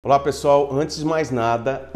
Olá pessoal, antes de mais nada,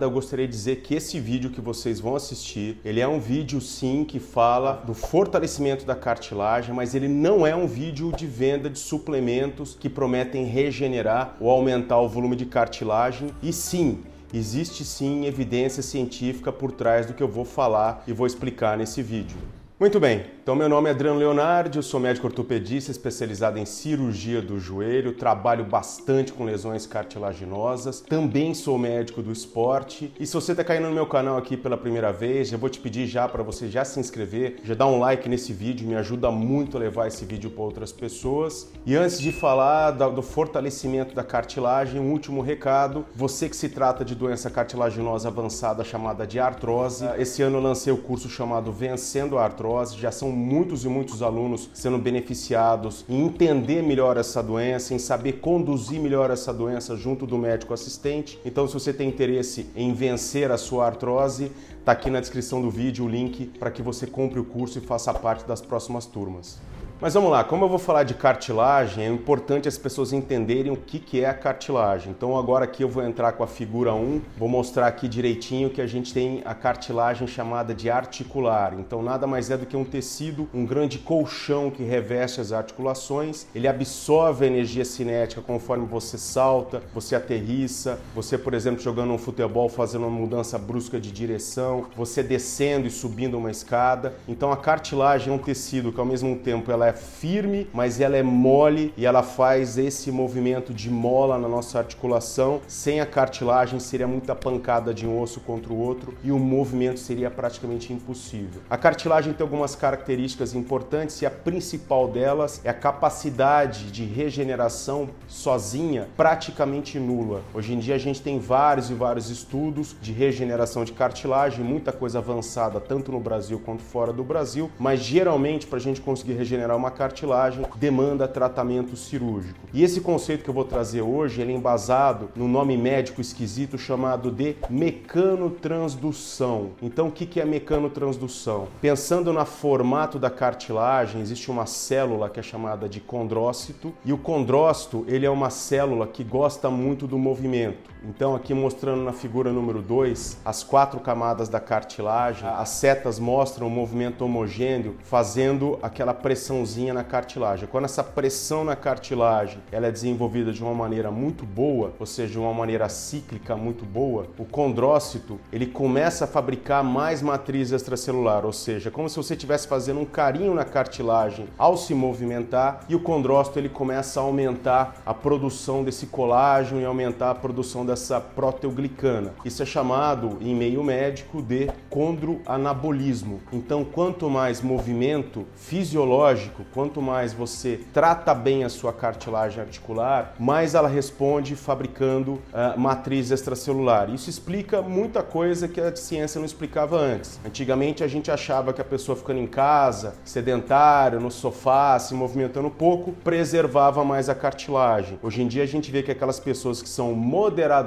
eu gostaria de dizer que esse vídeo que vocês vão assistir, ele é um vídeo sim que fala do fortalecimento da cartilagem, mas ele não é um vídeo de venda de suplementos que prometem regenerar ou aumentar o volume de cartilagem, e sim, existe sim evidência científica por trás do que eu vou falar e vou explicar nesse vídeo. Muito bem, então meu nome é Adriano Leonardi, eu sou médico ortopedista especializado em cirurgia do joelho, trabalho bastante com lesões cartilaginosas, também sou médico do esporte, e se você está caindo no meu canal aqui pela primeira vez, eu vou te pedir já para você já se inscrever, já dar um like nesse vídeo, me ajuda muito a levar esse vídeo para outras pessoas. E antes de falar do fortalecimento da cartilagem, um último recado, você que se trata de doença cartilaginosa avançada chamada de artrose, esse ano eu lancei o curso chamado Vencendo a Artrose. Já são muitos e muitos alunos sendo beneficiados em entender melhor essa doença, em saber conduzir melhor essa doença junto do médico assistente. Então, se você tem interesse em vencer a sua artrose, está aqui na descrição do vídeo o link para que você compre o curso e faça parte das próximas turmas. Mas vamos lá, como eu vou falar de cartilagem, é importante as pessoas entenderem o que é a cartilagem. Então agora aqui eu vou entrar com a figura 1, vou mostrar aqui direitinho que a gente tem a cartilagem chamada de articular. Então nada mais é do que um tecido, um grande colchão que reveste as articulações, ele absorve a energia cinética conforme você salta, você aterrissa, você, por exemplo, jogando um futebol, fazendo uma mudança brusca de direção, você descendo e subindo uma escada. Então a cartilagem é um tecido que ao mesmo tempo ela é firme, mas ela é mole e ela faz esse movimento de mola na nossa articulação. Sem a cartilagem seria muita pancada de um osso contra o outro e o movimento seria praticamente impossível. A cartilagem tem algumas características importantes e a principal delas é a capacidade de regeneração sozinha praticamente nula. Hoje em dia a gente tem vários e vários estudos de regeneração de cartilagem, muita coisa avançada tanto no Brasil quanto fora do Brasil, mas geralmente para a gente conseguir regenerar uma cartilagem demanda tratamento cirúrgico. E esse conceito que eu vou trazer hoje, ele é embasado no nome médico esquisito chamado de mecanotransdução. Então o que é mecanotransdução? Pensando no formato da cartilagem, existe uma célula que é chamada de condrócito, e o condrócito ele é uma célula que gosta muito do movimento. Então aqui mostrando na figura número 2, as 4 camadas da cartilagem, as setas mostram o movimento homogêneo fazendo aquela pressãozinha na cartilagem. Quando essa pressão na cartilagem ela é desenvolvida de uma maneira muito boa, ou seja, de uma maneira cíclica muito boa, o condrócito ele começa a fabricar mais matriz extracelular, ou seja, como se você estivesse fazendo um carinho na cartilagem ao se movimentar, e o condrócito ele começa a aumentar a produção desse colágeno e aumentar a produção dessa proteoglicana. Isso é chamado em meio médico de condroanabolismo. Então, quanto mais movimento fisiológico, quanto mais você trata bem a sua cartilagem articular, mais ela responde fabricando matriz extracelular. Isso explica muita coisa que a ciência não explicava antes. Antigamente a gente achava que a pessoa ficando em casa, sedentário, no sofá, se movimentando pouco, preservava mais a cartilagem. Hoje em dia a gente vê que aquelas pessoas que são moderadamente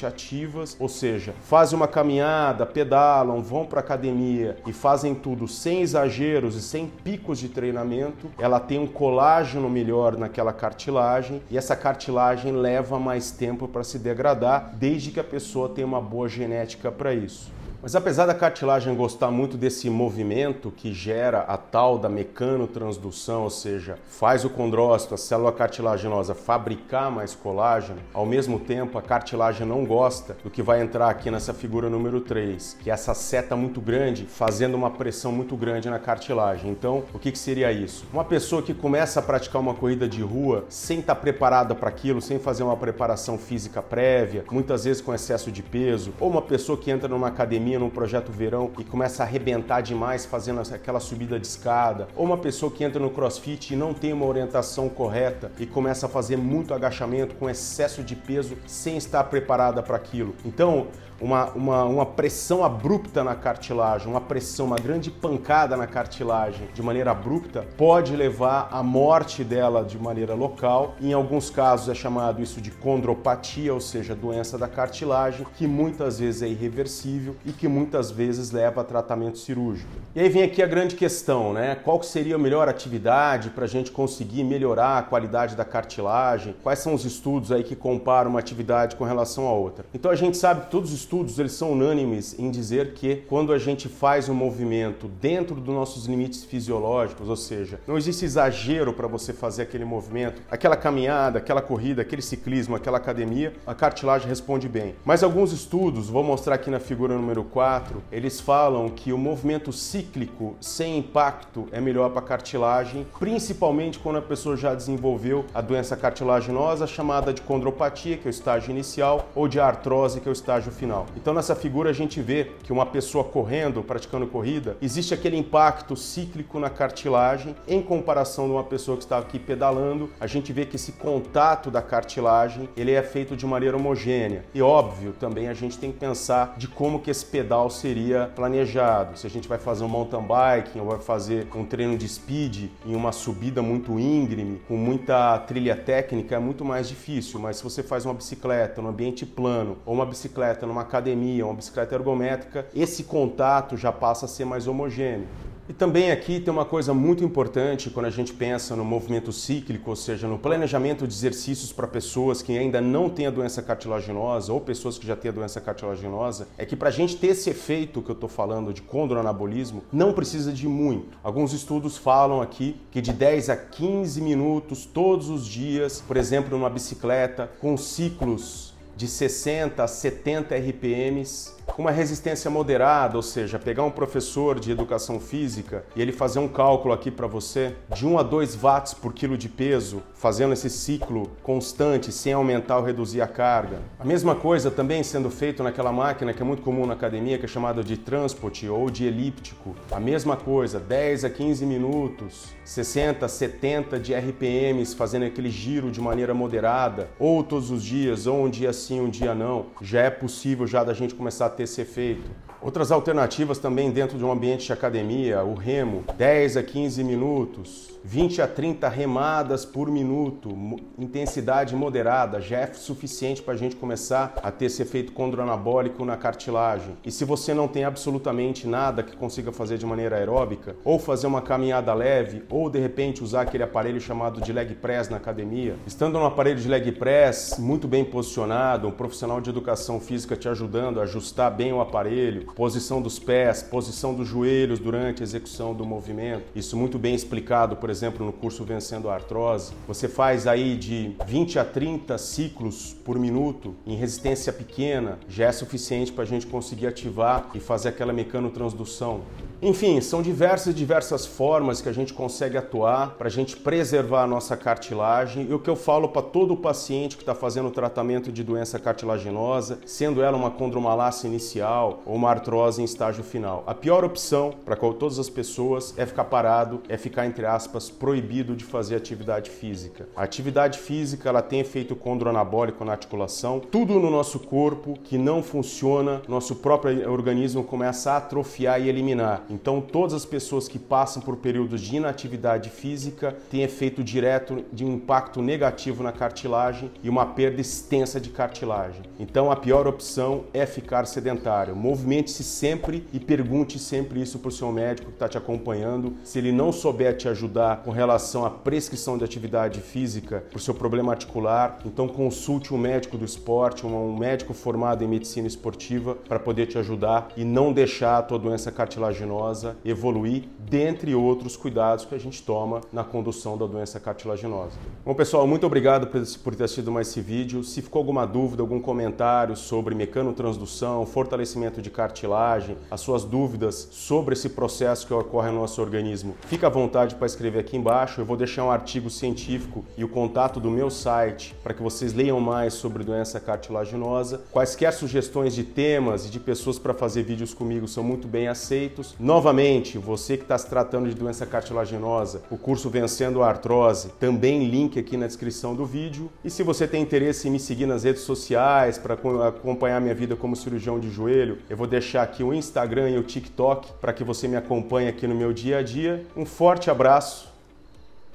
ativas, ou seja, fazem uma caminhada, pedalam, vão para academia e fazem tudo sem exageros e sem picos de treinamento, ela tem um colágeno melhor naquela cartilagem e essa cartilagem leva mais tempo para se degradar, desde que a pessoa tenha uma boa genética para isso. Mas apesar da cartilagem gostar muito desse movimento que gera a tal da mecanotransdução, ou seja, faz o condrócito, a célula cartilaginosa, fabricar mais colágeno, ao mesmo tempo a cartilagem não gosta do que vai entrar aqui nessa figura número 3, que é essa seta muito grande fazendo uma pressão muito grande na cartilagem. Então, o que seria isso? Uma pessoa que começa a praticar uma corrida de rua sem estar preparada para aquilo, sem fazer uma preparação física prévia, muitas vezes com excesso de peso, ou uma pessoa que entra numa academia num projeto verão e começa a arrebentar demais fazendo aquela subida de escada, ou uma pessoa que entra no CrossFit e não tem uma orientação correta e começa a fazer muito agachamento com excesso de peso sem estar preparada para aquilo. Então, uma pressão abrupta na cartilagem, uma grande pancada na cartilagem de maneira abrupta pode levar à morte dela de maneira local. Em alguns casos é chamado isso de condropatia, ou seja, doença da cartilagem, que muitas vezes é irreversível e que muitas vezes leva a tratamento cirúrgico. E aí vem aqui a grande questão, opção, né? Qual seria a melhor atividade para a gente conseguir melhorar a qualidade da cartilagem? Quais são os estudos aí que comparam uma atividade com relação a outra? Então a gente sabe que todos os estudos eles são unânimes em dizer que quando a gente faz um movimento dentro dos nossos limites fisiológicos, ou seja, não existe exagero para você fazer aquele movimento, aquela caminhada, aquela corrida, aquele ciclismo, aquela academia, a cartilagem responde bem. Mas alguns estudos, vou mostrar aqui na figura número 4, eles falam que o movimento cíclico sem impacto é melhor para a cartilagem, principalmente quando a pessoa já desenvolveu a doença cartilaginosa chamada de condropatia, que é o estágio inicial, ou de artrose, que é o estágio final. Então nessa figura a gente vê que uma pessoa correndo, praticando corrida, existe aquele impacto cíclico na cartilagem em comparação de uma pessoa que está aqui pedalando. A gente vê que esse contato da cartilagem ele é feito de maneira homogênea. E óbvio, também a gente tem que pensar de como que esse pedal seria planejado. Se a gente vai fazer um mountain biking ou vai fazer um treino de speed em uma subida muito íngreme, com muita trilha técnica, é muito mais difícil. Mas se você faz uma bicicleta no ambiente plano ou uma bicicleta numa academia, uma bicicleta ergométrica, esse contato já passa a ser mais homogêneo. E também aqui tem uma coisa muito importante quando a gente pensa no movimento cíclico, ou seja, no planejamento de exercícios para pessoas que ainda não têm a doença cartilaginosa ou pessoas que já têm a doença cartilaginosa, é que para a gente ter esse efeito que eu estou falando de condroanabolismo, não precisa de muito. Alguns estudos falam aqui que de 10 a 15 minutos todos os dias, por exemplo, numa bicicleta, com ciclos de 60 a 70 RPMs, com uma resistência moderada, ou seja, pegar um professor de educação física e ele fazer um cálculo aqui para você de 1 a 2 watts por quilo de peso, fazendo esse ciclo constante, sem aumentar ou reduzir a carga. A mesma coisa também sendo feito naquela máquina que é muito comum na academia, que é chamada de transport ou de elíptico. A mesma coisa, 10 a 15 minutos, 60, 70 de RPMs, fazendo aquele giro de maneira moderada, ou todos os dias, ou um dia sim, um dia não. Já é possível já da gente começar a ter esse efeito. Outras alternativas também dentro de um ambiente de academia, o remo, 10 a 15 minutos, 20 a 30 remadas por minuto, intensidade moderada, já é suficiente para a gente começar a ter esse efeito condroanabólico na cartilagem. E se você não tem absolutamente nada que consiga fazer de maneira aeróbica, ou fazer uma caminhada leve, ou de repente usar aquele aparelho chamado de leg press na academia, estando no aparelho de leg press muito bem posicionado, um profissional de educação física te ajudando a ajustar bem o aparelho, posição dos pés, posição dos joelhos durante a execução do movimento, isso muito bem explicado, por exemplo, no curso Vencendo a Artrose. Você faz aí de 20 a 30 ciclos por minuto em resistência pequena, já é suficiente para a gente conseguir ativar e fazer aquela mecanotransdução. Enfim, são diversas formas que a gente consegue atuar para a gente preservar a nossa cartilagem. E o que eu falo para todo paciente que está fazendo o tratamento de doença cartilaginosa, sendo ela uma condromalácia inicial ou uma artrose em estágio final, a pior opção para todas as pessoas é ficar parado, é ficar, entre aspas, proibido de fazer atividade física. A atividade física ela tem efeito condroanabólico na articulação. Tudo no nosso corpo que não funciona, nosso próprio organismo começa a atrofiar e eliminar. Então, todas as pessoas que passam por períodos de inatividade física têm efeito direto de um impacto negativo na cartilagem e uma perda extensa de cartilagem. Então, a pior opção é ficar sedentário. Movimente-se sempre e pergunte sempre isso para o seu médico que está te acompanhando. Se ele não souber te ajudar com relação à prescrição de atividade física para o seu problema articular, então consulte um médico do esporte, um médico formado em medicina esportiva para poder te ajudar e não deixar a tua doença cartilaginosa evoluir, dentre outros cuidados que a gente toma na condução da doença cartilaginosa. Bom, pessoal, muito obrigado por ter assistido mais esse vídeo. Se ficou alguma dúvida, algum comentário sobre mecanotransdução, fortalecimento de cartilagem, as suas dúvidas sobre esse processo que ocorre no nosso organismo, fica à vontade para escrever aqui embaixo. Eu vou deixar um artigo científico e o contato do meu site para que vocês leiam mais sobre doença cartilaginosa. Quaisquer sugestões de temas e de pessoas para fazer vídeos comigo são muito bem aceitos. Novamente, você que está se tratando de doença cartilaginosa, o curso Vencendo a Artrose, também link aqui na descrição do vídeo. E se você tem interesse em me seguir nas redes sociais para acompanhar minha vida como cirurgião de joelho, eu vou deixar aqui o Instagram e o TikTok para que você me acompanhe aqui no meu dia a dia. Um forte abraço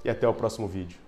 e até o próximo vídeo.